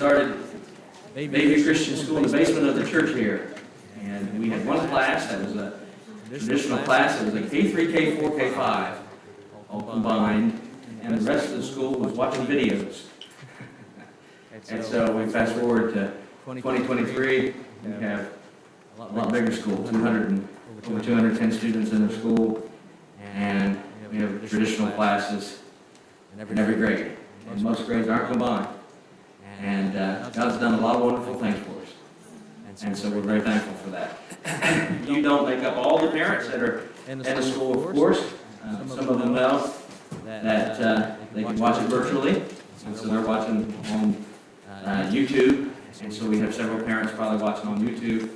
started Bayview Christian School in the basement of the church here. And we had one class that was a traditional class. It was like K3, K4, K5, all combined. And the rest of the school was watching videos. And so we fast forward to 2023, we have a lot bigger school, over 210 students in the school, and we have traditional classes in every grade. And most grades aren't combined. And God's done a lot of wonderful things for us. And so we're very thankful for that. You don't make up all the parents that are in the school, of course. Some of them know that they can watch it virtually, and so they're watching on YouTube. And so we have several parents probably watching on YouTube,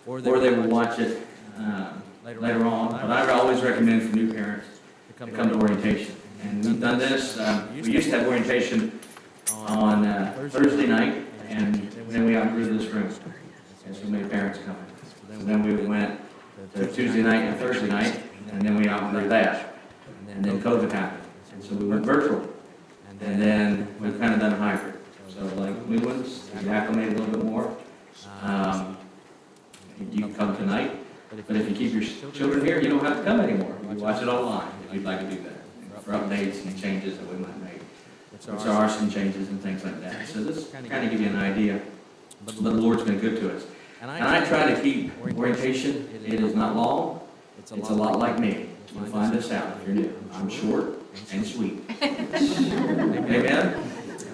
or they will watch it later on. But I always recommend for new parents to come to orientation. And we've done this. We used to have orientation on Thursday night, and then we outgrew this room. And so many parents coming. So then we went to Tuesday night and Thursday night, and then we outgrew that. And then COVID happened. And so we went virtual. And then we've kind of done a hybrid. So like new ones, we acclimate a little bit more. You can come tonight, but if you keep your children here, you don't have to come anymore. You watch it online if you'd like to do that. For updates and changes that we might make. There are some changes and things like that. So this kind of give you an idea. But the Lord's been good to us. And I try to keep orientation. It is not long. It's a lot like me. You'll find this out if you're new. I'm short and sweet. Amen?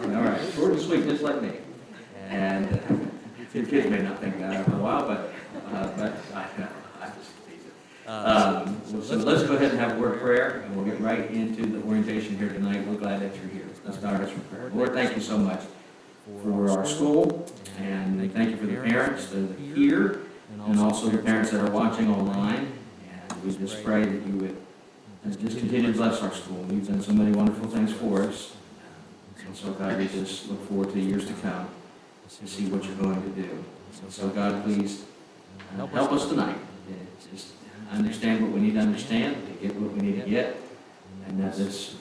All right, short and sweet, just like me. And your kids may not think that after a while, but I just tease it. So let's go ahead and have a word of prayer, and we'll get right into the orientation here tonight. We're glad that you're here. Let's start us with prayer. Lord, thank you so much for our school, and thank you for the parents that are here, and also the parents that are watching online. And we just pray that you would just continue to bless our school. You've done so many wonderful things for us. And so, God, we just look forward to the years to come to see what you're going to do. So, God, please help us tonight. Just understand what we need to understand, to get what we need to get, and that this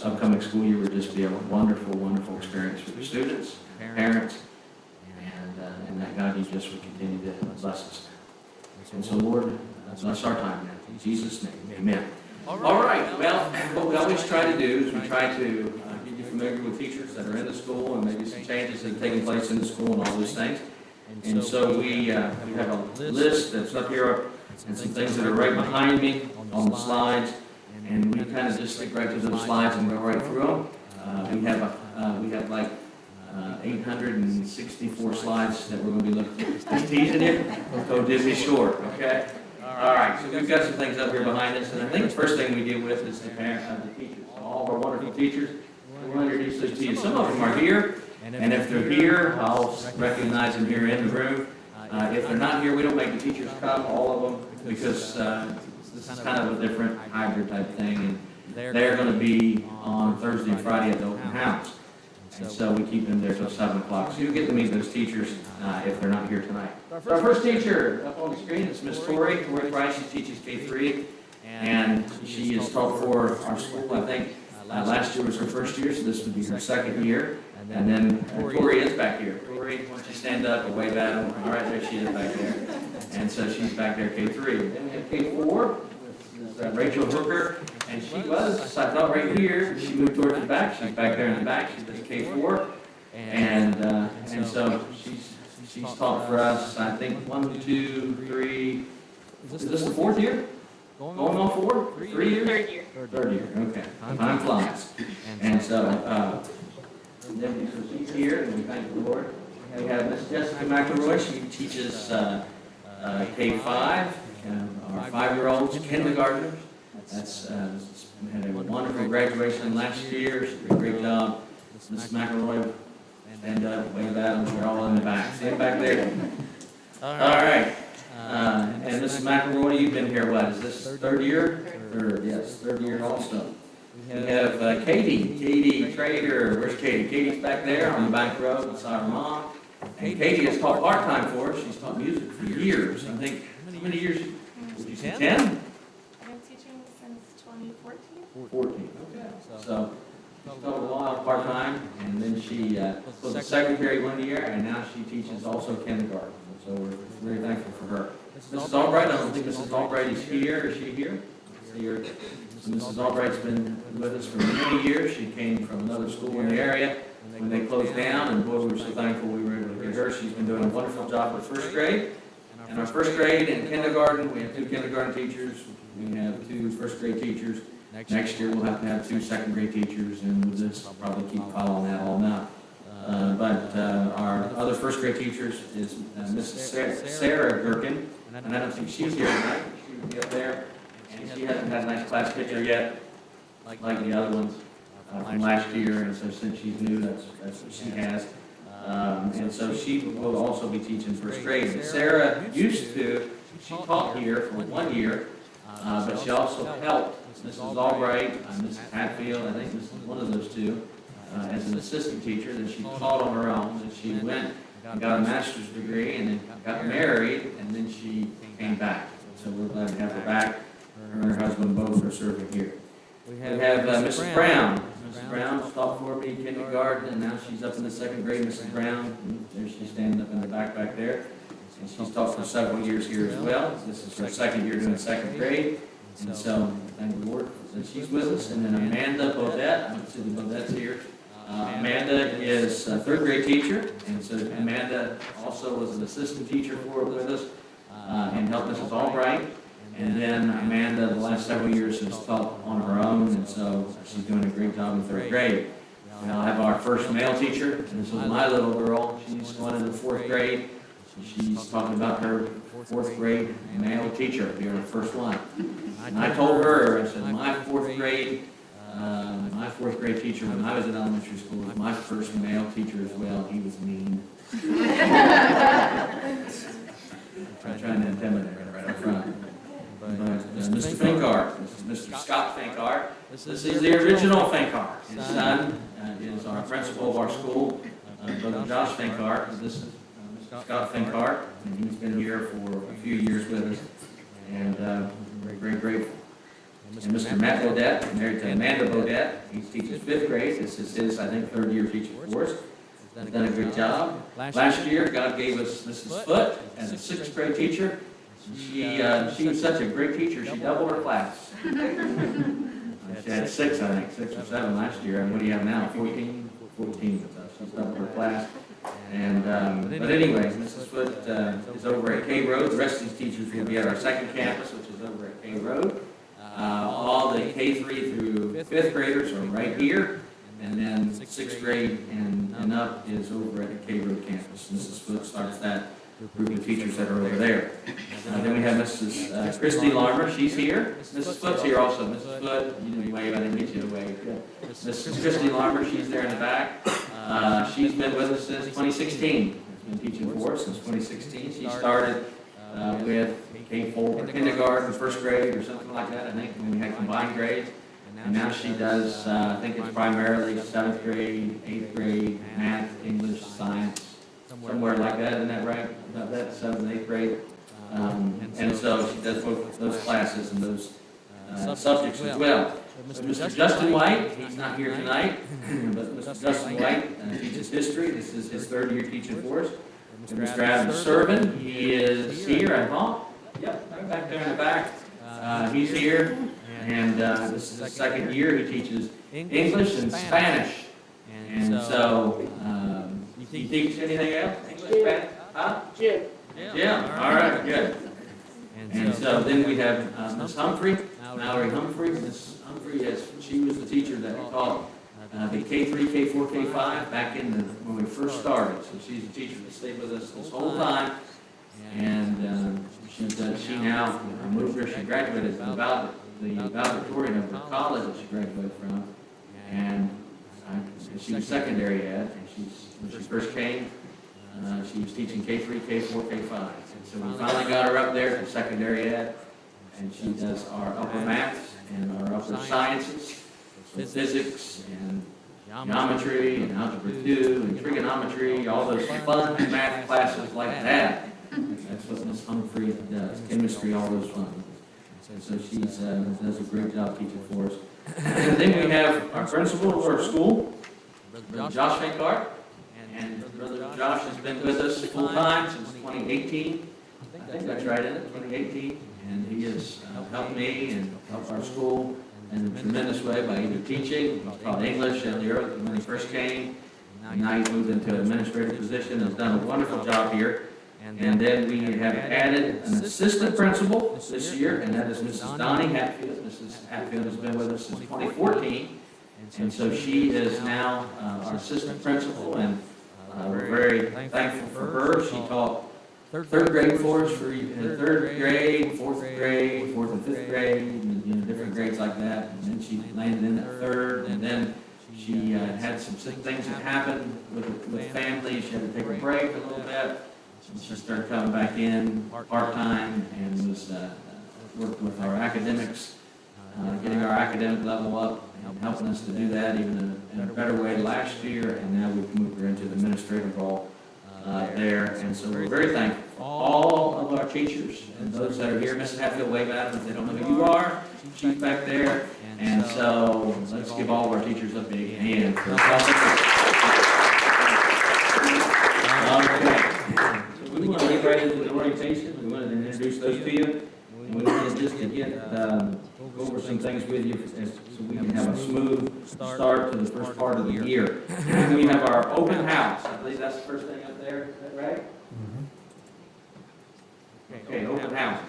upcoming school year would just be a wonderful, wonderful experience for the students, parents, and that, God, you just would continue to bless us. And so, Lord, bless our time now. In Jesus' name, amen. All right. Well, what we always try to do is we try to get you familiar with teachers that are in the school and maybe some changes that are taking place in the school and all those things. And so we have a list that's up here and some things that are right behind me on the slides. And we kind of just stick right to those slides and go right through them. We have like 864 slides that we're going to be looking at. Just teasing you, so did be short, okay? All right, so we've got some things up here behind us, and I think the first thing we deal with is the teachers. So all of our wonderful teachers, we'll introduce those to you. Some of them are here, and if they're here, I'll recognize them here in the room. If they're not here, we don't make the teachers come, all of them, because this is kind of a different hybrid type thing, and they're going to be on Thursday and Friday at the open house. And so we keep them there till 7 o'clock. So you'll get to meet those teachers if they're not here tonight. Our first teacher up on the screen is Miss Tori Price. She teaches K3, and she has taught for our school. I think last year was her first year, so this would be her second year. And then Tori is back here. Tori, why don't you stand up and wave at them? All right, there she is back there. And so she's back there, K3. Then we have K4. Rachel Hooker, and she was, I thought right here, she moved towards the back, she's back there in the back, she's at K4, and so she's taught for us, I think, 1, 2, 3, is this the 4th year? Going on 4? 3 years? 3rd year. 3rd year, okay. Time flies. And so, she's here, and we thank the Lord. We have Miss Jessica McElroy, she teaches K5. Our 5-year-olds, kindergartners. We had a wonderful graduation last year. She did a great job. Mrs. McElroy, stand up, wave at them. We're all in the back. Stand back there. All right. And Mrs. McElroy, you've been here, what, is this 3rd year? 3rd, yes, 3rd year also. We have Katie Trader. Where's Katie? Katie's back there on the back row beside her mom. And Katie has taught part-time for us. She's taught music for years. I think, how many years? Would you say 10? I've been teaching since 2014. 14, okay. So, a while part-time, and then she was a secretary one year, and now she teaches also kindergarten. So we're very thankful for her. Mrs. Albright, I don't think Mrs. Albright is here. Is she here? See her. So Mrs. Albright's been with us for many years. She came from another school in the area when they closed down, and boy, we were so thankful we were able to get her. She's been doing a wonderful job with first grade. And our first grade and kindergarten, we have 2 kindergarten teachers. We have 2 first grade teachers. Next year, we'll have to have 2 second grade teachers, and with this, I'll probably keep following that all now. But our other first grade teachers is Mrs. Sarah Gherkin, and I don't think she's here tonight. She would be up there, and she hasn't had a nice class picture yet, like the other ones from last year, and so since she's new, that's what she has. And so she will also be teaching first grade. And Sarah she taught here for 1 year, but she also helped Mrs. Albright, Mrs. Hatfield, I think this is one of those 2, as an assistant teacher. Then she taught on her own, and she went and got a master's degree, and then got married, and then she came back. So we're glad to have her back. Her and her husband both are serving here. We have Mrs. Brown. Mrs. Brown taught for me kindergarten, and now she's up in the second grade. Mrs. Brown, there she's standing up in the back there. And she's taught for several years here as well. This is her second year doing second grade. And so, thank the Lord that she's with us. And then Amanda Bodette, I don't see the Bodette's here. Amanda is a third grade teacher, and so Amanda also was an assistant teacher with us and helped Mrs. Albright. And then Amanda, the last several years, has taught on her own, and so she's doing a great job in third grade. We now have our first male teacher, and this was my little girl. She's going into the 4th grade. She's talking about her 4th grade male teacher, being her first one. And I told her, I said, my 4th grade teacher when I was in elementary school was my first male teacher as well. He was mean. I'm trying to intimidate her right up front. Mr. Finkart, this is Mr. Scott Finkart. This is the original Finkart. His son is our principal of our school, Brother Josh Finkart. This is Scott Finkart, and he's been here for a few years with us, and we're very grateful. And Mr. Matt Bodette, married to Amanda Bodette. He teaches 5th grade. This is his, I think, 3rd year teaching for us. He's done a good job. Last year, God gave us Mrs. Foote as a 6th grade teacher. She was such a great teacher, she doubled her class. She had 6, I think, 6 or 7 last year. And what do you have now? 14? 14. So she's doubled her class. And but anyway, Mrs. Foote is over at K Road. The rest of these teachers will be at our second campus, which is over at K Road. All the K3 through 5th graders are right here. And then 6th grade and up is over at the K Road campus. Mrs. Foote starts that group of teachers that are over there. Then we have Mrs. Christy Larmer. She's here. Mrs. Foote's here also. Mrs. Foote, you wave. I didn't get you to wave. Mrs. Christy Larmer, she's there in the back. She's been with us since 2016. She's been teaching for us since 2016. She started with K4 kindergarten, 1st grade, or something like that, I think, when we had combined grades. And now she does, I think it's primarily 7th grade, 8th grade, math, English, science, somewhere like that, isn't that right? About that, 7th and 8th grade. And so she does both those classes and those subjects as well. So Mr. Justin White, he's not here tonight, but Mr. Justin White teaches history. This is his 3rd year teaching for us. And Mr. Adam Servin, he is here, I thought. Yep, right back there in the back. He's here, and this is his 2nd year. He teaches English and Spanish. And so, you teach anything else? English, Spanish? Huh? Jim. Jim, all right, good. And so then we have Miss Humphrey, Mallory Humphrey. Miss Humphrey, she was the teacher that taught the K3, K4, K5 back when we first started. So she's a teacher that stayed with us this whole time. And she now moved here. She graduated from the valedictorian of the college that she graduated from. And she was secondary ed. And when she first came, she was teaching K3, K4, K5. And so we finally got her up there for secondary ed. And she does our upper maths and our upper sciences, so physics and geometry and algebra 2 and trigonometry, all those fun math classes like that. That's what Miss Humphrey does, chemistry, all those fun. So she does a great job teaching for us. And then we have our principal of our school, Brother Josh Fankart. And Brother Josh has been with us full-time since 2018. I think that's right, isn't it? 2018. And he has helped me and helped our school in a tremendous way by either teaching, he taught English when he first came. And now he's moved into an administrative position and has done a wonderful job here. And then we have added an assistant principal this year, and that is Mrs. Donnie Hatfield. Mrs. Hatfield has been with us since 2014. And so she is now our assistant principal, and we're very thankful for her. She taught third grade for us, third grade, fourth and fifth grade, and, different grades like that. And then she landed in at third, and then she had some things that happened with family. She had to take a break a little bit. And she started coming back in part-time and was worked with our academics, getting our academic level up and helping us to do that even in a better way last year. And now we've moved her into the administrative role there. And so we're very thankful for all of our teachers and those that are here. Mrs. Hatfield, wave at them if they don't know who you are. She's back there. And so let's give all of our teachers a big hand for we want to get right into the orientation. We wanted to introduce those to you. And we wanted just to get go over some things with you so we can have a smooth start to the first part of the year. We have our open house. I believe that's the first thing up there. Is that right? Okay, open house.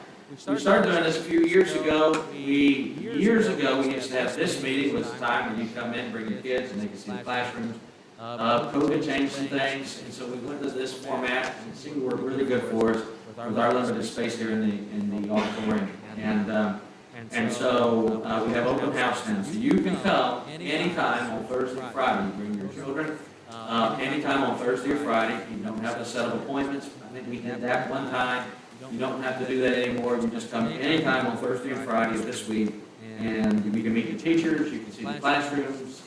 We started doing this a few years ago. Years ago, we used to have this meeting. Was the time when you come in, bring your kids, and they could see the classrooms. COVID changed some things, and so we went to this format, and it seemed to work really good for us with our limited space here in the auditorium. And so we have open house now, so you can come anytime on Thursday and Friday. You bring your children anytime on Thursday or Friday. You don't have to set up appointments. I think we did that one time. You don't have to do that anymore. You just come anytime on Thursday and Friday of this week, and you can meet the teachers. You can see the classrooms.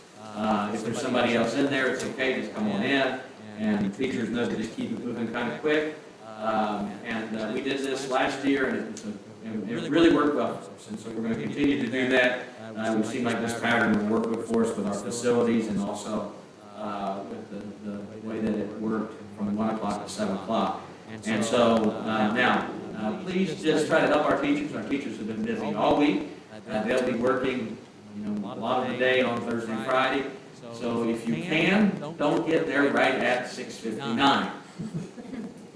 If there's somebody else in there, it's okay, just come on in, and teachers know to just keep it moving kind of quick. And we did this last year, and it really worked well for us, and so we're going to continue to do that. We've seen like this pattern will work for us with our facilities, and also with the way that it worked from 1 o'clock to 7 o'clock. And so now, please just try to help our teachers. Our teachers have been busy all week. They'll be working a lot of the day on Thursday and Friday. So if you can, don't get there right at 6:59.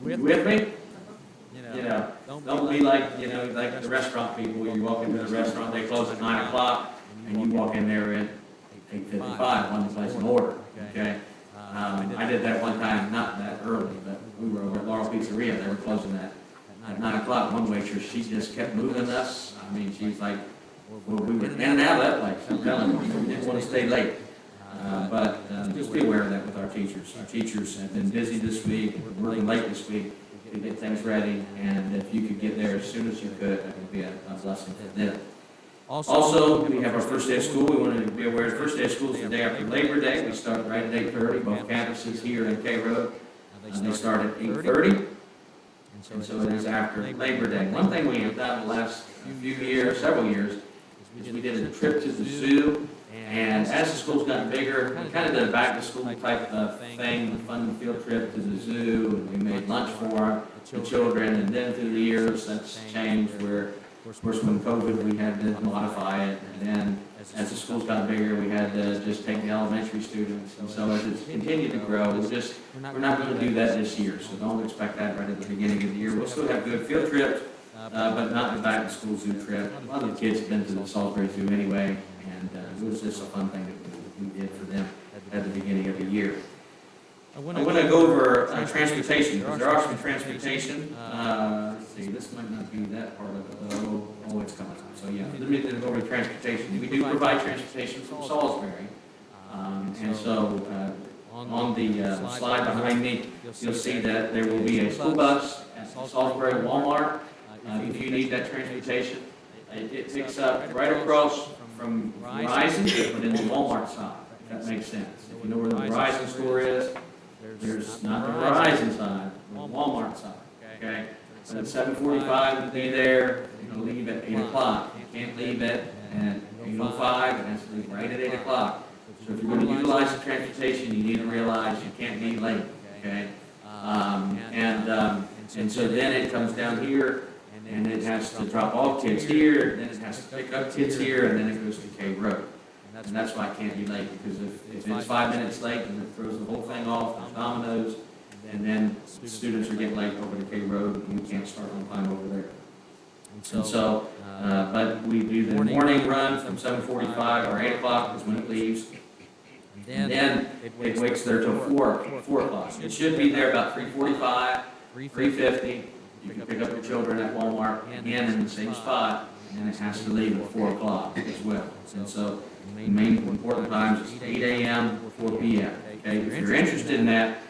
With me? Don't be like, like the restaurant people where you walk into the restaurant, they close at 9 o'clock, and you walk in there at 8:55, wanting to place an order, okay? I did that one time, not that early, but we were over at Laurel Pizzeria. They were closing at 9 o'clock. One waitress, she just kept moving us. I mean, she's like, well, we were in and out of that place. I'm telling you, we didn't want to stay late. But just be aware of that with our teachers. Our teachers have been busy this week, we're running late this week to get things ready. And if you could get there as soon as you could, that would be a blessing for them. Also, we have our first day of school. We wanted to be aware the first day of school is the day after Labor Day. We start right at 8:30, both campuses here in K Road. They start at 8:30, and so it is after Labor Day. One thing we have done the last few years, several years, is we did a trip to the zoo. And as the school's gotten bigger, we kind of did a back-to-school type of thing, a fun field trip to the zoo, and we made lunch for the children. And then through the years, that's changed where, of course, when COVID, we had to modify it. And then as the school's got bigger, we had to just take the elementary students. And so as it's continued to grow, we're not going to do that this year. So don't expect that right at the beginning of the year. We'll still have good field trips, but not the back-to-school zoo trip. A lot of the kids have been to the Salisbury Zoo anyway, and it was just a fun thing that we did for them at the beginning of the year. I want to go over transportation, because there are some transportation. Let's see, this might not be that part of it, though. Oh, it's coming up. So yeah, let me go over transportation. We do provide transportation from Salisbury. And so on the slide behind me, you'll see that there will be a school bus at Salisbury Walmart. If you need that transportation, it picks up right across from Verizon, but in the Walmart side, if that makes sense. If you know where the Verizon store is, there's not the Verizon side, the Walmart side, okay? But at 7:45, you'll be there, you're going to leave at 8 o'clock. You can't leave at 8:05, it has to leave right at 8 o'clock. So if you're going to utilize the transportation, you need to realize you can't be late, okay? And so then it comes down here, and it has to drop off kids here, and then it has to pick up kids here, and then it goes to K Road. And that's why I can't be late, because if it's 5 minutes late, then it throws the whole thing off, there's dominoes, and then students are getting late over to K Road, and you can't start on time over there. And so, but we do the morning run from 7:45 or 8 o'clock is when it leaves. And then it waits there till 4 o'clock. It should be there about 3:45, 3:50. You can pick up your children at Walmart again in the same spot, and it has to leave at 4 o'clock as well. And so the main important times is 8 a.m. or 4 p.m. Okay, if you're interested in that,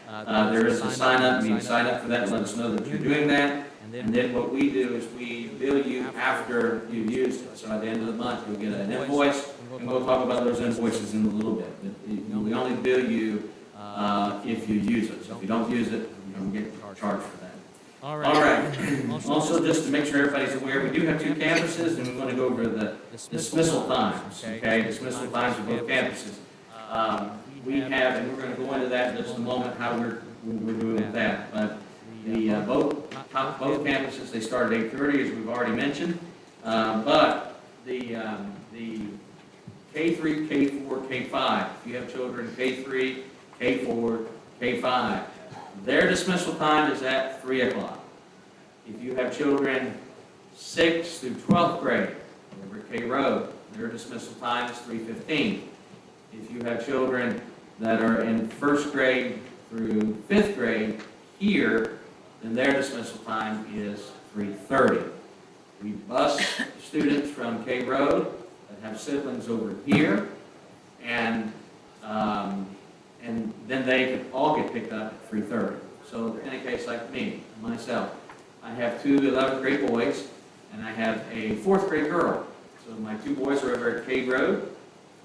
there is a sign up. You need to sign up for that and let us know that you're doing that. And then what we do is we bill you after you've used it. So at the end of the month, you'll get an invoice, and we'll talk about those invoices in a little bit. But we only bill you if you use it. So if you don't use it, you don't get charged for that. All right. Also, just to make sure everybody's aware, we do have 2 campuses, and we want to go over the dismissal times. Okay, dismissal times for both campuses. We have, and we're going to go into that in just a moment, how we're doing with that. But the both campuses, they start at 8:30, as we've already mentioned. But the K3, K4, K5, if you have children K3, K4, K5, their dismissal time is at 3 o'clock. If you have children 6th through 12th grade, over at K Road, their dismissal time is 3:15. If you have children that are in 1st grade through 5th grade here, then their dismissal time is 3:30. We bus students from K Road that have siblings over here, and then they can all get picked up at 3:30. So in a case like me, myself, I have 2 11th grade boys, and I have a 4th grade girl. So my 2 boys are over at K Road.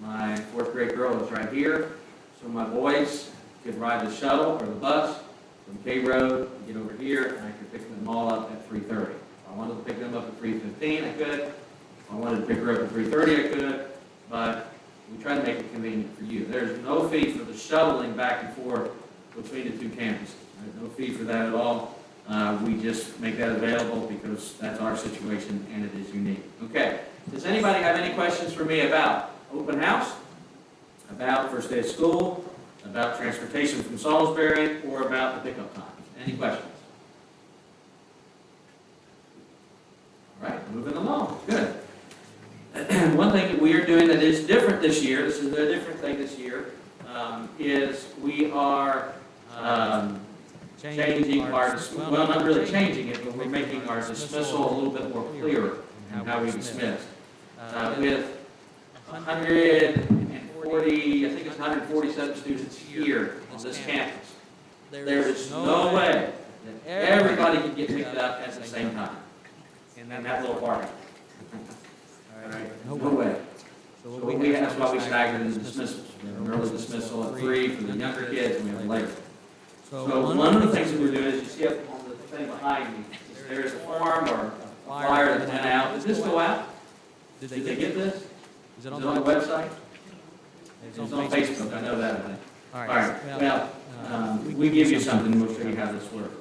My 4th grade girl is right here. So my boys could ride the shuttle or the bus from K Road, get over here, and I could pick them all up at 3:30. If I wanted to pick them up at 3:15, I could. If I wanted to pick her up at 3:30, I could. But we try to make it convenient for you. There's no fee for the shuttling back and forth between the 2 campuses. There's no fee for that at all. We just make that available because that's our situation and it is unique. Okay. Does anybody have any questions for me about open house, about first day of school, about transportation from Salisbury, or about the pickup times? Any questions? All right, moving along. Good. One thing that we are doing that is different this year, this is a different thing this year, is we are changing our, well, not really changing it, but we're making our dismissal a little bit more clearer in how we dismiss. With 140, I think it's 147 students here on this campus, there is no way that everybody can get picked up at the same time in that little party. All right, no way. So that's why we staggered the dismissals. We have an early dismissal at 3 for the younger kids, and we have later. So one of the things that we're doing is, you see up on the thing behind me, there's a form or a flyer that went out. Did this go out? Did they get this? Is it on the website? It's on Facebook, I know that, I think. All right, well, we give you something, and we'll show you how this works.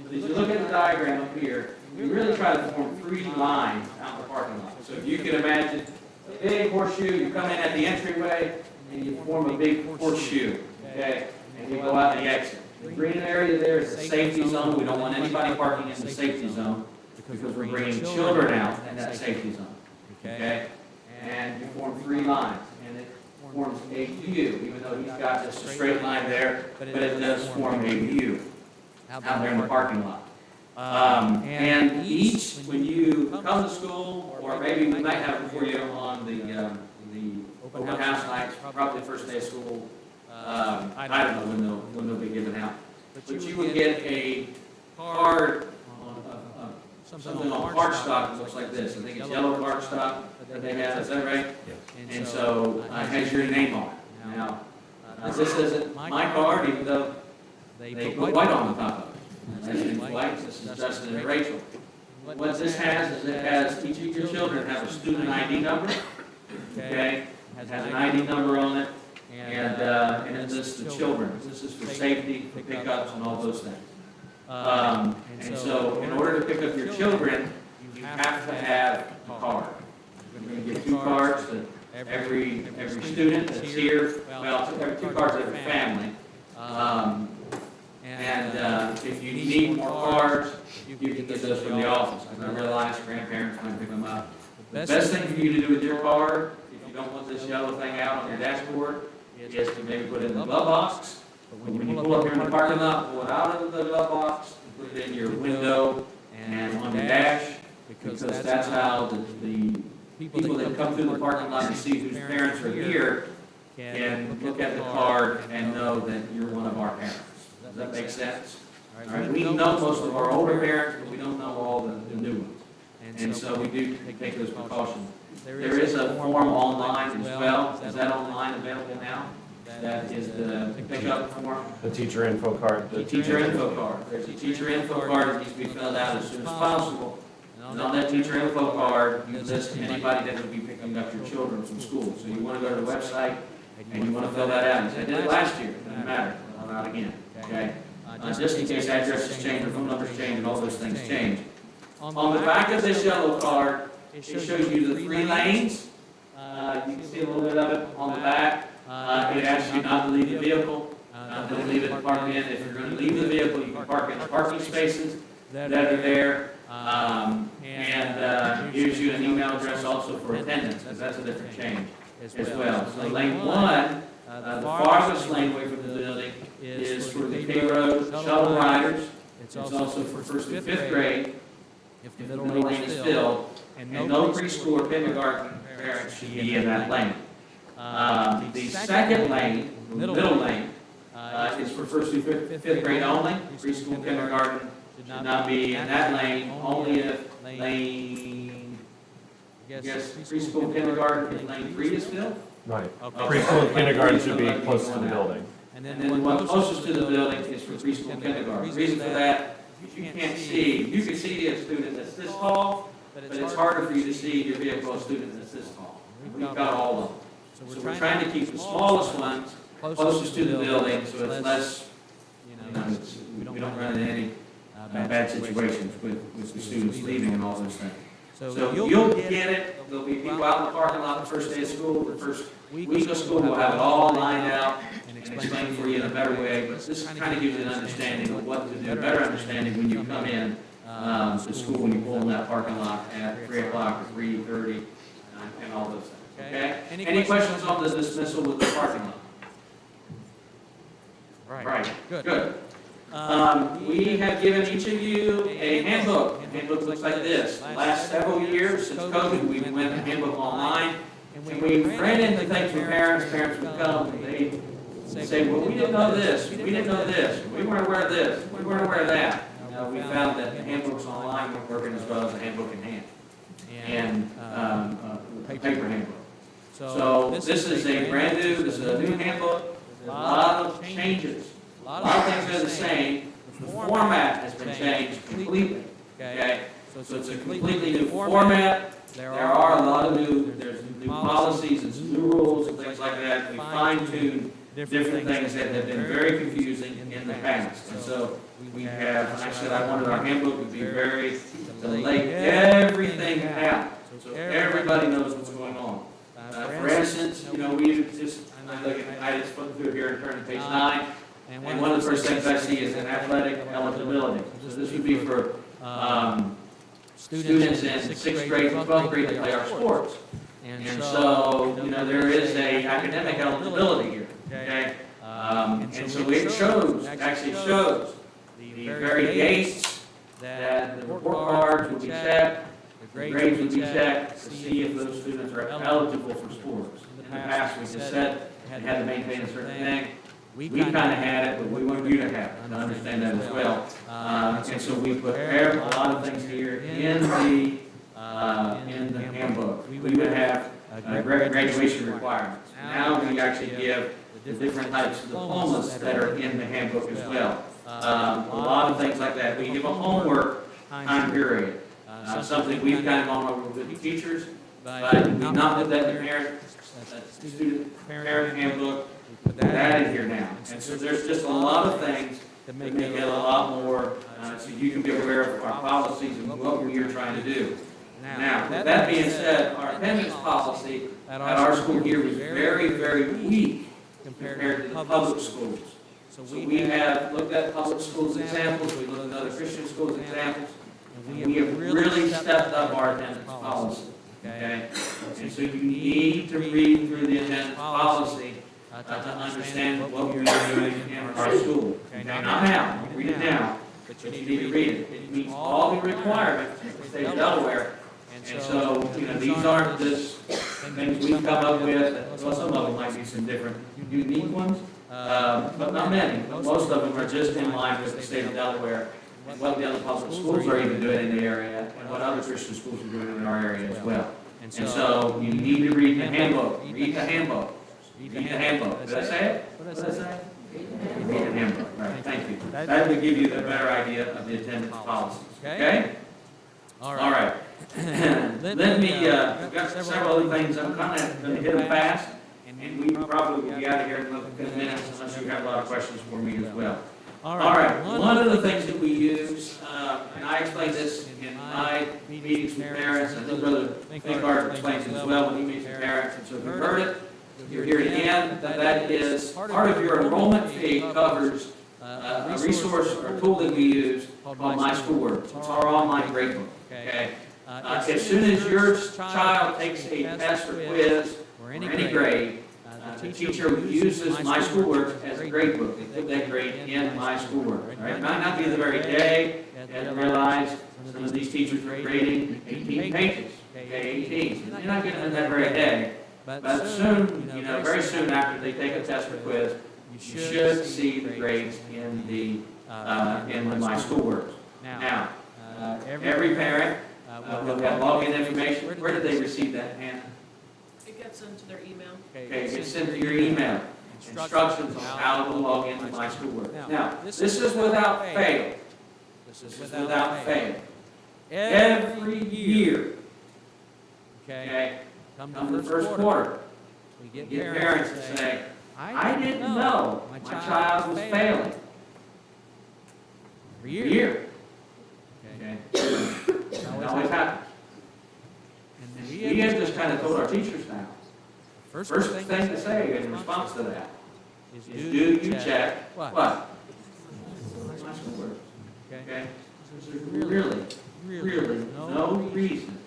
As you look at the diagram up here, we really try to form 3 lines out in the parking lot. So if you can imagine a big horseshoe, you come in at the entryway, and you form a big horseshoe, okay? And you go out the exit. The green area there is the safety zone. We don't want anybody parking in the safety zone because we're bringing children out in that safety zone, okay? And you form 3 lines, and it forms a U, even though he's got just a straight line there, but it does form a U out there in the parking lot. And each, when you come to school, or maybe we might have it for you on the open house nights, probably first day of school, I don't know when they'll be given out. But you would get a card, something on cardstock that looks like this. I think it's yellow cardstock that they have, is that right? And so it has your name on it. Now, this isn't my card, even though they put white on the top of it. That's in white. This is Justin and Rachel. What this has is it has each of your children have a student ID number, okay? It has an ID number on it, and it lists the children. This is for safety, for pickups, and all those things. And so, in order to pick up your children, you have to have a card. You're going to get 2 cards to every student that's here. Well, 2 cards to every family. If you need more cards, you can get those from the office. I realize grandparents might pick them up. The best thing for you to do with your card, if you don't want this yellow thing out on your dashboard, is to maybe put it in the glove box. But when you pull up here in the parking lot, pull it out of the glove box, put it in your window and on your dash, because that's how the people that come through the parking lot and see whose parents are here can look at the card and know that you're one of our parents. Does that make sense? All right. We know most of our older parents, but we don't know all the new ones. And so we do take those precautions. There is a form online as well. Is that online available now? That is the pickup form. The teacher info card. The teacher info card. There's a teacher info card that needs to be filled out as soon as possible. And on that teacher info card, you list anybody that would be picking up your children from school. So you want to go to the website and you want to fill that out. You say, I did it last year. It doesn't matter. Fill it out again. Okay? Just in case addresses change or phone numbers change and all those things change. On the back of this yellow card, it shows you the 3 lanes. You can see a little bit of it on the back. It asks you not to leave the vehicle, not to leave it parked in. If you're going to leave the vehicle, you can park in the parking spaces that are there. And gives you an email address also for attendance, because that's a different change as well. So lane 1, the farthest lane away from the building, is for the K Road shuttle riders. It's also for 1st and 5th grade, if the middle lane is filled, and no preschool or kindergarten parents should be in that lane. The second lane, the middle lane, is for 1st through 5th grade only. Preschool and kindergarten should not be in that lane, only if lane, preschool and kindergarten, if lane 3 is filled. Right. Preschool and kindergarten should be close to the building. And then the one closest to the building is for preschool and kindergarten. The reason for that, you can't see, you can see a student that's this tall, but it's harder for you to see your vehicle a student that's this tall. We've got all of them. So we're trying to keep the smallest ones closest to the building, so it's less, we don't run into any bad situations with the students leaving and all those things. So you'll get it. There'll be people out in the parking lot the first day of school, the first week of school. We'll have it all lined out and explain for you in a better way. But this kind of gives you an understanding of what to do, a better understanding when you come in to school, when you pull in that parking lot at 3 o'clock or 3:30 and all those things. Okay? Any questions on the dismissal with the parking lot? Right. Good. We have given each of you a handbook. The handbook looks like this. The last several years, since COVID, we went the handbook online, and we ran into things with parents. Parents would come, and they'd say, well, we didn't know this, we didn't know this, we weren't aware of this, we weren't aware of that. We found that the handbooks online weren't working as well as the handbook in hand, and the paper handbook. So this is a brand new, this is a new handbook. There's a lot of changes. A lot of things are the same. The format has been changed completely. Okay? So it's a completely new format. There are a lot of there's new policies and some new rules and things like that. We fine-tuned different things that have been very confusing in the past. And so we have, and I said I wanted our handbook to be to lay everything out, so everybody knows what's going on. For instance, we just, I just put through here and turn to page 9. And one of the first things I see is an athletic eligibility. So this would be for students in 6th grade and 12th grade that play our sports. And so, there is a academic eligibility here. Okay? And so it actually shows the very dates that the report cards will be checked, the grades will be checked to see if those students are eligible for sports. In the past, we just said they had to maintain a certain thing. We kind of had it, but we want you to have it, to understand that as well. And so we put a lot of things here in the handbook. We would have graduation requirements. Now we actually give the different types of diplomas that are in the handbook as well. A lot of things like that. We give a homework time period. Something we've kind of gone over with the teachers but we not put that in the student parent handbook. We put that in here now. And so there's just a lot of things that make it a lot more, so you can be aware of our policies and what we are trying to do. Now, with that being said, our attendance policy at our school here was very, very weak compared to the public schools. So we have looked at public schools examples, we looked at other Christian schools examples, and we have really stepped up our attendance policy. Okay? And so you need to read through the attendance policy to understand what we're doing in our school. Not now, you read it now, but you need to read it. It meets all the requirements of the state of Delaware. And so, these aren't just things we come up with. Well, some of them might be some different, unique ones, but not many. Most of them are just in line with the state of Delaware and what the other public schools are even doing in the area and what other Christian schools are doing in our area as well. And so, you need to read the handbook. Read the handbook. Read the handbook. Did I say it? What did I say? Read the handbook. Right. Thank you. That would give you the better idea of the attendance policies. Okay? All right. Let me, I've got several other things. I'm kind of going to hit them fast, and we probably will be out of here in another 10 minutes unless you have a lot of questions for me as well. All right. One of the things that we use, and I explained this in my meetings with parents, and then Brother Thinkard explains it as well when he meets with parents. And so if you've heard it, you'll hear it again. That is part of your enrollment fee covers a resource or tool that we use called My Schoolwork. It's our online grade book. Okay. As soon as your child takes a test or quiz or any grade, the teacher uses My Schoolwork as a grade book. They put that grade in My Schoolwork. Right? It might not be the very day. You have to realize some of these teachers are grading 18 pages. Okay, 18. You're not getting them that very day. But soon, very soon after they take a test or quiz, you should see the grades in the My Schoolwork. Now, every parent will have login information. Where did they receive that, Hannah? It gets into their email. Okay, it gets sent to your email. Instructions on how to log into My Schoolwork. Now, this is without fail. This is without fail. Every year, okay, come the first quarter, we get parents to say, I didn't know my child was failing. Every year. Okay. It always happens. And we have just kind of told our teachers now. First thing to say in response to that is, do you check what? My schoolwork. Okay? There's really no reason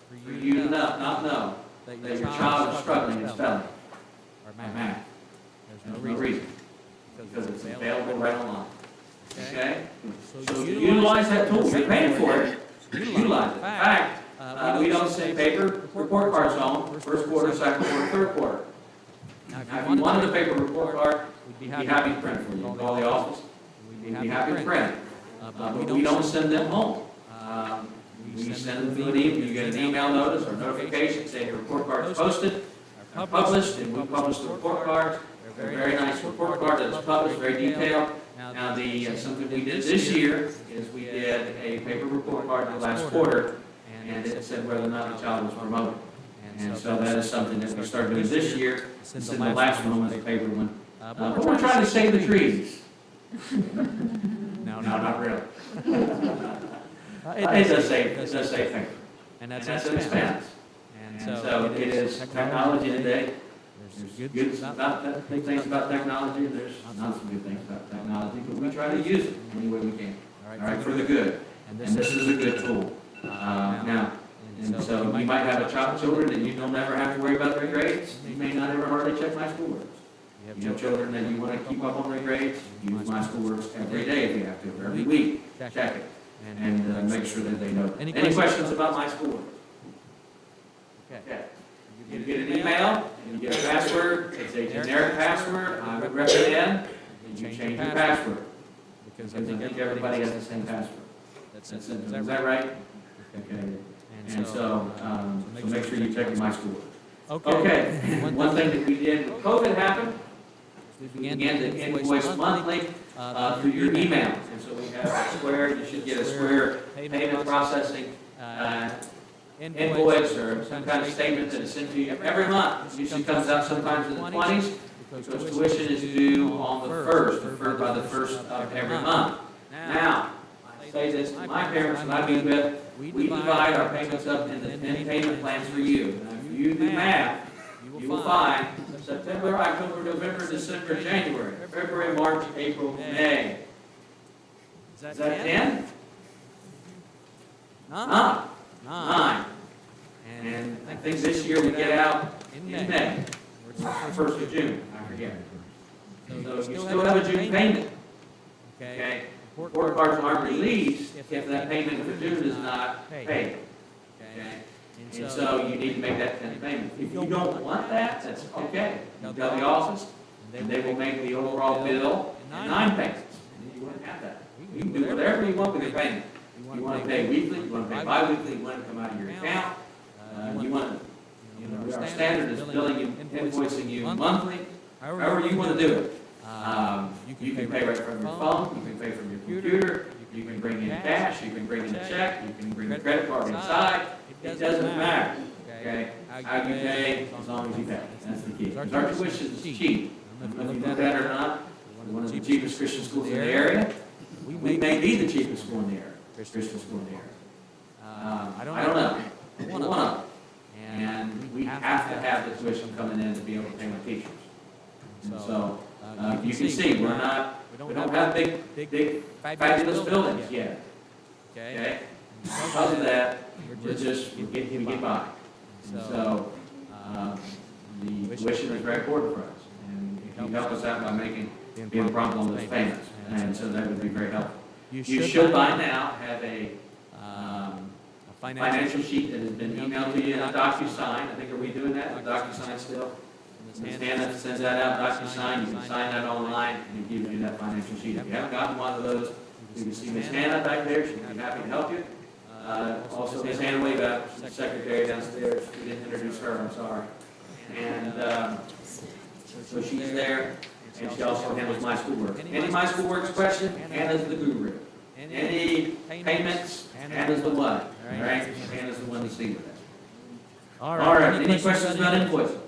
for you to not know that your child is struggling in spelling or math. There's no reason. Because it's available right online. Okay? So utilize that tool. You're paying for it. Utilize it. In fact, we don't send paper report cards home first quarter, second quarter, third quarter. Now, if you wanted a paper report card, we'd be happy to print for you. Call the office. We'd be happy to print. But we don't send them home. We send them through an email. You get an email notice or notification saying your report card is posted, or published, and we publish the report cards. They're a very nice report card that is published, very detailed. Now, something we did this year is we did a paper report card the last quarter, and it said whether or not the child was promoted. And so that is something that we started doing this year. Instead of the last one was a paper one. But we're trying to save the trees. No, not really. It does save paper. And that's an expense. And so it is technology today. There's good things about technology, there's not some good things about technology, but we try to use it any way we can, all right, for the good. And this is a good tool. Now, and so you might have children and you don't ever have to worry about their grades. You may not ever hardly check My Schoolwork. You have children that you want to keep up on their grades, use My Schoolwork every day if you have to, or every week, check it, and make sure that they know. Any questions about My Schoolwork? Okay. You get an email, and you get a password, it's a generic password. I would recommend you change your password, because I think everybody has the same password. Is that right? Okay. And so make sure you check your My Schoolwork. Okay. One thing that we did when COVID happened, we began to invoice monthly through your email. And so we have a Square, you should get a Square payment processing invoice or some kind of statement that is sent to you every month. It usually comes out sometimes in the 20s, because tuition is due on the 1st, deferred by the 1st of every month. Now, I say this to my parents when I meet with, we divide our payments up into 10 payment plans for you. Now, if you do math, you will find September, October, November, December, January, February, March, April, May. Is that 10? Nine. And I think this year we get out in May, or 1st of June, I forget. So you still have a June payment. Okay? Report cards aren't released if that payment for June is not paid. Okay? And so you need to make that 10th payment. If you don't want that, that's okay. You tell the office, and they will make the overall bill in 9 payments. And you wouldn't have that. You can do whatever you want with your payment. You want to pay weekly, you want to pay bi-weekly, you want it to come out of your account. You want to, our standard is billing you, invoicing you monthly, however you want to do it. You can pay right from your phone, you can pay from your computer, you can bring in cash, you can bring in a check, you can bring a credit card inside. It doesn't matter, okay, how you pay, as long as you pay. That's the key. Because our tuition is cheap. I don't know if you know that or not. We're one of the cheapest Christian schools in the area. We may be the cheapest school in the area. Christian school in the area. I don't know. One of them. And we have to have the tuition coming in to be able to pay my teachers. And so, you can see, we don't have big, fabulous buildings yet. Okay? Because of that, we get by. And so, the tuition is very important for us. And if you help us out by being prompt on those payments, and so that would be very helpful. You should by now have a financial sheet that has been emailed to you in a DocuSign. I think, are we doing that? A DocuSign still? Ms. Hannah sends that out, DocuSign. You can sign that online, and it gives you that financial sheet. If you haven't gotten one of those, you can see Ms. Hannah back there. She'd be happy to help you. Also, Ms. Hannah way back, she's the secretary downstairs. We didn't introduce her, I'm sorry. And so she's there. And she also handles my schoolwork. Any of my schoolwork's question, Hannah's the guru. Any payments, Hannah's the what? All right? Hannah's the one to see with it. All right. Any questions about invoicing?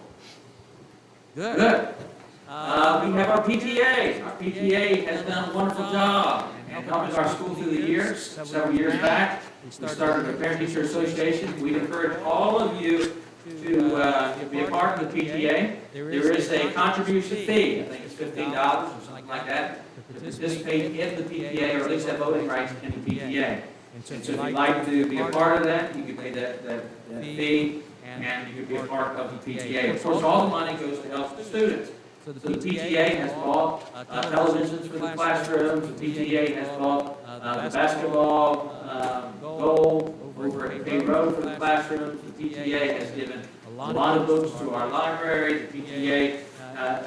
Good. We have our PTA. Our PTA has done a wonderful job in helping our school through the years. Several years back, we started a parent-teacher association. We encourage all of you to be a part of the PTA. There is a contribution fee. I think it's $15 or something like that to participate in the PTA, or at least have voting rights in the PTA. And so if you'd like to be a part of that, you can pay that fee, and you can be a part of the PTA. Of course, all the money goes to help the students. So the PTA has bought televisions for the classrooms. The PTA has bought the basketball goal over at Bay Road for the classrooms. The PTA has given a lot of books to our library. The PTA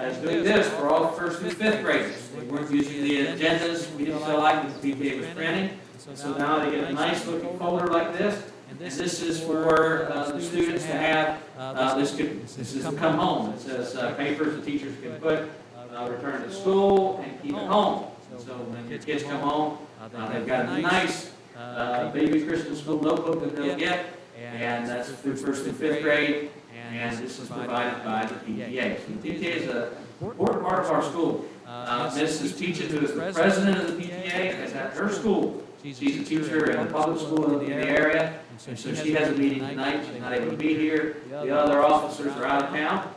is doing this for all the 1st through 5th graders. They weren't using the agendas. We didn't feel like the PTA was printing. So now they get a nice looking folder like this. And this is for the students to have, this is to come home. It says papers the teachers can put, return to school and keep at home. So when your kids come home, they've got a nice Bayview Christian School notebook that they'll get, and that's through 1st through 5th grade, and this is provided by the PTA. So the PTA is an important part of our school. Mrs. Peaches, who is the president of the PTA, is at her school. She's a teacher in a public school in the area, and so she has a meeting tonight. She's not able to be here. The other officers are out of town,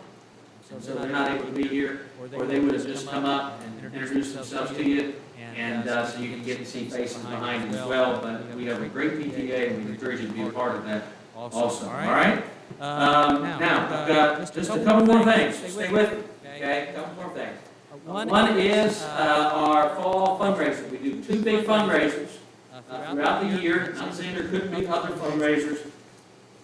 and so they're not able to be here, or they would have just come up and introduced themselves to you, and so you can get to see faces behind them as well. But we have a great PTA, and we encourage you to be a part of that also. All right? Now, I've got just a couple more things. Stay with me. Okay? A couple more things. One is our fall fundraiser. We do 2 big fundraisers throughout the year. Not saying there couldn't be other fundraisers,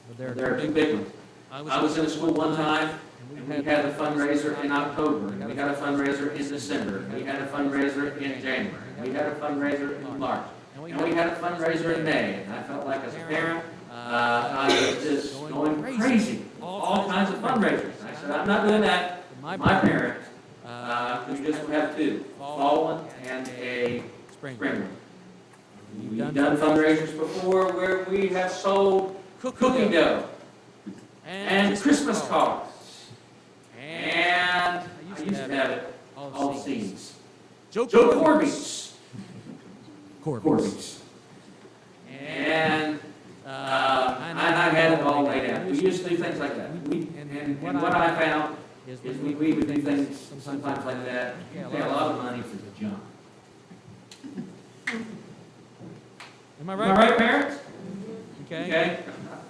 but there are 2 big ones. I was in a school one time, and we had a fundraiser in October. We had a fundraiser in December. We had a fundraiser in January. We had a fundraiser in March. And we had a fundraiser in May. And I felt like as a parent, I was just going crazy. All kinds of fundraisers. I said, I'm not doing that. My parents, we just have 2, fall one and a spring one. We've done fundraisers before where we have sold cookie dough, and Christmas cards. And I used to have it all seeds. Joe Corby's. Corby's. And I had it all laid out. We used to do things like that. And what I found is we would do things sometimes like that. Pay a lot of money for the junk. Am I Am right? I right, parents? Okay.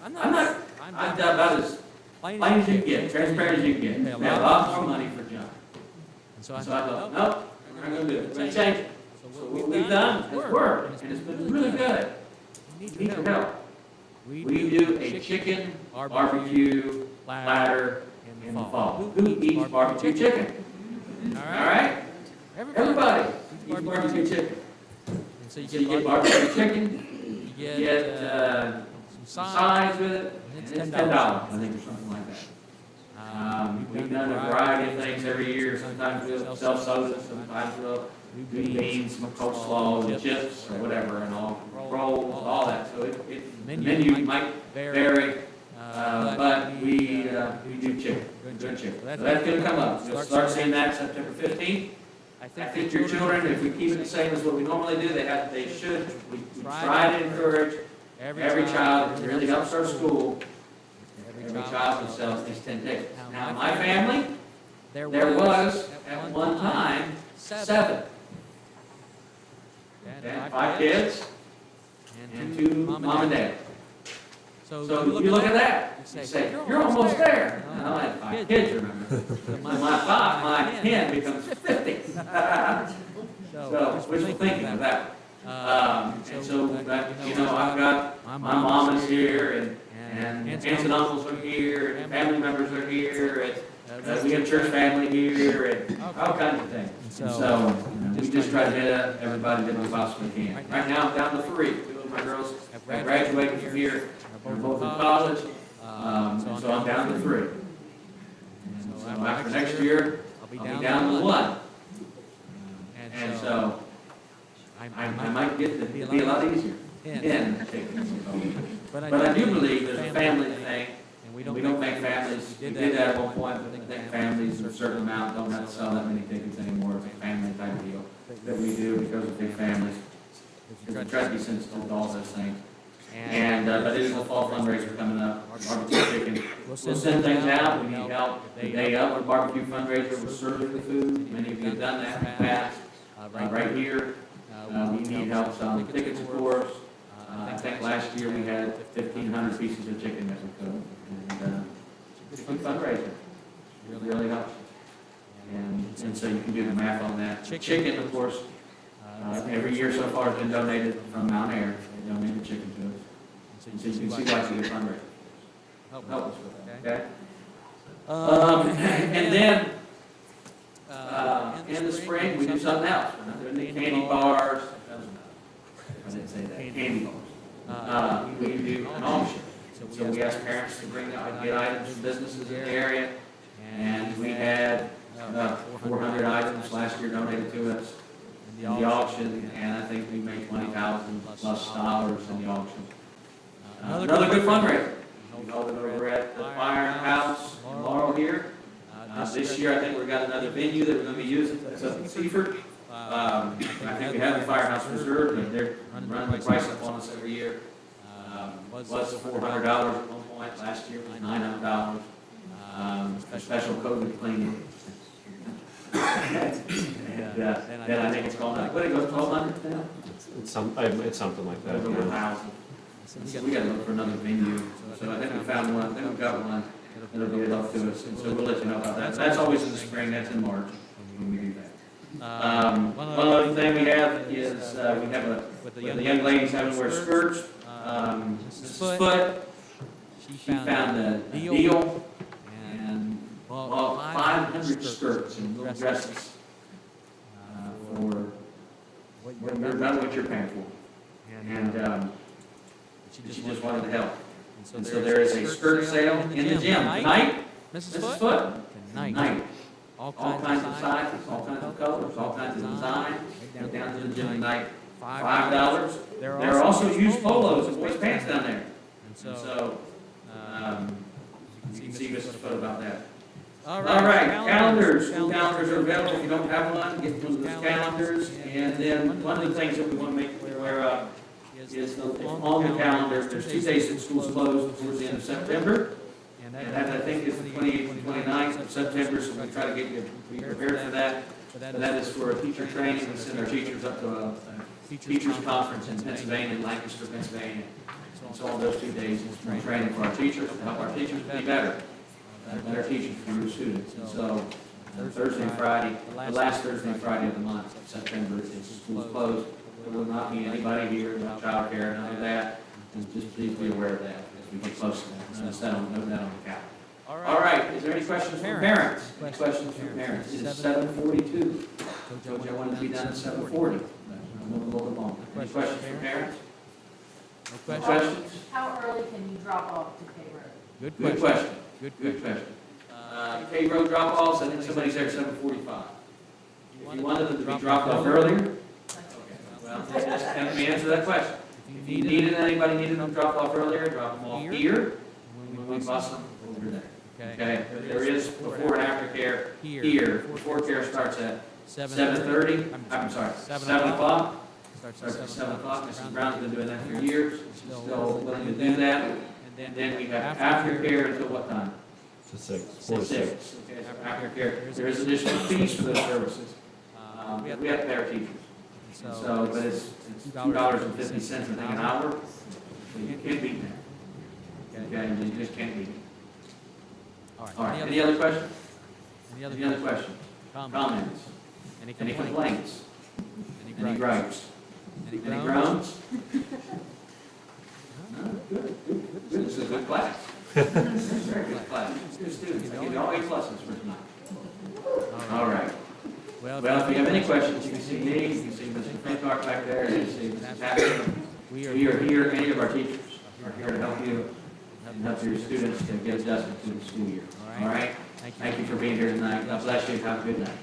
I'm about as plain as you can get, transparent as you can get. Pay a lot more money for junk. And so I So I thought, thought, nope, nope, we're not going to do it. We're going to change it. So what we've done has worked, and it's been really good. we We need your help. We do a chicken barbecue platter in the fall. Who eats barbecue chicken? All right? Everybody eats barbecue chicken. And so So you get barbecue chicken, you you get some sides with it, and it's $10, I think, or something like that. We've done a variety of things every year. Sometimes we'll sell soda, sometimes we'll do beans, some coleslaw, and chips, or whatever, and all rolls, all that. So the menu might vary, but we do chicken, good chicken. So that's going to come up. You'll start seeing that September 15th. I think your children, if we keep it the same as what we normally do, they should. We try to encourage every child. It really helps our school. Every child would sell at least 10 tickets. Now, my family, there was at one time 7. Okay, 5 kids and 2 mom and dad. So you look at that, you say, you're almost there. And I had 5 kids, remember. So my 10 becomes 50. So wishful thinking of that. And so, I've got, my mom is here, and aunts and uncles are here, and family members are here, and we have church family here, and all kinds of things. And so we just try to get everybody that we possibly can. Right now, I'm down to 3. 2 of my girls have graduated from here. They're both in college, and so I'm down to 3. And so after next year, I'll be down to 1. And so I might get to be a lot easier in chickens. But I do believe there's a family thing, and we don't make families. We did that at one point, but I think families of a certain amount don't have to sell that many tickets anymore. It's a family type deal that we do because of big families. Because we try to be sensitive to all those things. And but it is a fall fundraiser coming up, barbecue chicken. We'll send things out. We need help. The day up, our barbecue fundraiser was serving the food. Many of you have done that in the past. Right here, we need help selling tickets, of course. I think last year we had 1,500 pieces of chicken that we cooked. And it's a good fundraiser. It really helps. And so you can do the math on that. Chicken, of course, every year so far has been donated from Mount Air. They donated chicken to us. And so you can see why it's a good fundraiser. Help us with that, okay? And then, in the spring, we do something else. We're not doing the candy bars. I didn't say that. Candy bars. We do an auction. So we ask parents to bring out and get items from businesses in the area. And we had 400 items last year donated to us in the auction. And I think we made $20,000 plus dollars in the auction. Another good fundraiser. We held it over at the firehouse in Laurel here. This year, I think we've got another venue that we're going to be using. That's up in Seaford. I think we have the firehouse reserved, but they're running the price up on us every year. Was $400 at one point. Last year was $900. A special COVID cleaning. And then I think it's called, what do you go, 1,200 now? It's something like that. Over 1,000. So we got to look for another venue. So I think we found one. I think we've got one. It'll be a help to us. And so we'll let you know about that. That's always in the spring. That's in March when we do that. One other thing we have is we have with the young ladies having to wear skirts. Mrs. Foot, she found a deal and bought 500 skirts and little dresses for what you're paying for. And she just wanted to help. And so there is a skirt sale in the gym tonight. Mrs. Foot, tonight. All kinds of sizes, all kinds of colors, all kinds of designs. Go down to the gym tonight. $5. There are also used polos and boys' pants down there. So, you can see Mrs. Foot about that. All All right, calendars, school Calendars. calendars are available. If you don't have one, get one of those calendars. And then one of the things that we want to make you aware of is on the calendar, there's 2 days that school's closed towards the end of September. And that, I think, is the 28th and 29th of September, so we try to get you be prepared for that. But that is for teacher training. We send our teachers up to a teachers conference in Pennsylvania, Lancaster, Pennsylvania. So all those 2 days is for training for our teachers, to help our teachers be better teachers for your students. And so Thursday and Friday, the last Thursday and Friday of the month of September is school's closed. There will not be anybody here, no child care, none of that. And just please be aware of that as we get close to that. Note that on the calendar. All right, is there any questions from parents? Any questions from parents? It is 7:42. Told you I wanted to be done at 7:40. I'm a little bit long. Any questions from parents? No No question? questions? How early can you drop off to K Road? Good Good question. question. Good Good question. question. K Road drop-offs, I think somebody's there at 7:45. If you wanted them to be dropped off earlier, well, just let me answer that question. If you needed, anybody needed them dropped off earlier, drop them off here, when we bus them over there. Okay, there is before and after care here. Before care starts at 7:30, I'm sorry, 7 o'clock. Starts at 7 o'clock. Mrs. Brown's been doing that for years. She's still willing to do that. And then we have after care until what time? To 6. 6. Okay, so after care. There is additional fees for those services. We have to pay our teachers. So, but it's $2.50, I think, an hour. So you can't beat that. Okay, you just can't beat it. All right, any other questions? Any other questions? Comments? Any complaints? Any gripes? Any groans? No? Good. This is a good class. Very good class. Good students. I give you all A pluses for tonight. All right. Well, if you have any questions, you can see me, you can see Mr. Pincock back there, you can see Mrs. Hackett. We are here, any of our teachers are here to help you and help your students to get adjusted to the school year. All right? Thank you for being here tonight. God bless you. Have a good night.